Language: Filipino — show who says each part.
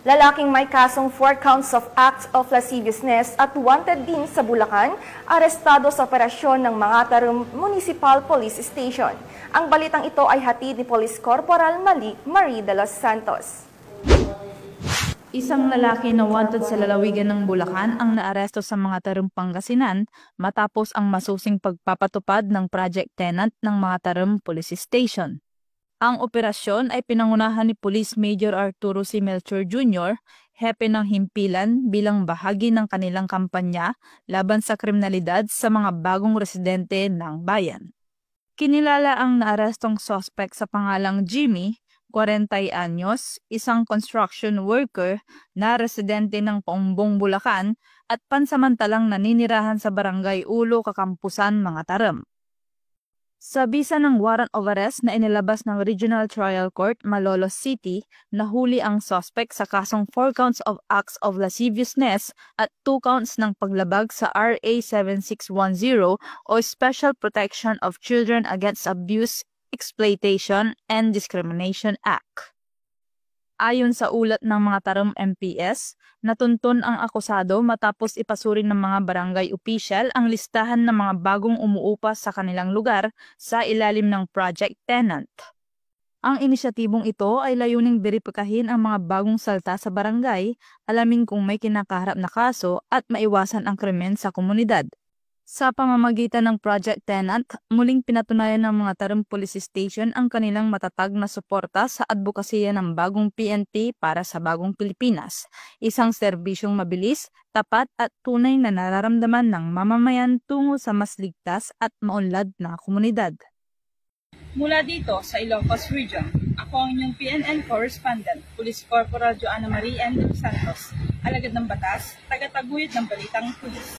Speaker 1: Lalaking may kasong 4 counts of acts of lasciviousness at wanted din sa Bulacan, arestado sa operasyon ng Mangatarum Municipal Police Station. Ang balitang ito ay hatid ni Police Corporal Marie de los Santos.
Speaker 2: Isang lalaki na wanted sa lalawigan ng Bulacan ang naaresto sa Mangatarum, Pangasinan matapos ang masusing pagpapatupad ng project tenant ng Mangatarum Police Station. Ang operasyon ay pinangunahan ni Police Major Arturo C. Melchor Jr., hepe ng himpilan bilang bahagi ng kanilang kampanya laban sa kriminalidad sa mga bagong residente ng bayan. Kinilala ang naarestong suspect sa pangalang Jimmy, 40 anyos, isang construction worker na residente ng Paumbong, Bulacan at pansamantalang naninirahan sa Barangay Ulo, Kakampusan, Mangatarum. Sa bisa ng warrant of arrest na inilabas ng Regional Trial Court, Malolos City, nahuli ang suspect sa kasong 4 counts of acts of lasciviousness at 2 counts ng paglabag sa RA 7610 o Special Protection of Children Against Abuse, Exploitation, and Discrimination Act. Ayon sa ulat ng Mangatarum MPS, natuntun ang akusado matapos ipasuri ng mga barangay official ang listahan ng mga bagong umuupa sa kanilang lugar sa ilalim ng project tenant. Ang inisyatibong ito ay layuning beripikahin ang mga bagong salta sa barangay, alamin kung may kinakaharap na kaso at maiwasan ang krimen sa komunidad. Sa pamamagitan ng project tenant, muling pinatunayan ng Mangatarum Police Station ang kanilang matatag na suporta sa advokasya ng bagong PNP para sa bagong Pilipinas, isang serbisyong mabilis, tapat at tunay na nararamdaman ng mamamayan tungo sa mas ligtas at maunlad na komunidad.
Speaker 3: Mula dito sa Ilocos Region, ako ang inyong PNN correspondent, Police Corporal Joanna Marie de los Santos, alagad ng batas, tagataguyod ng balitang pulis.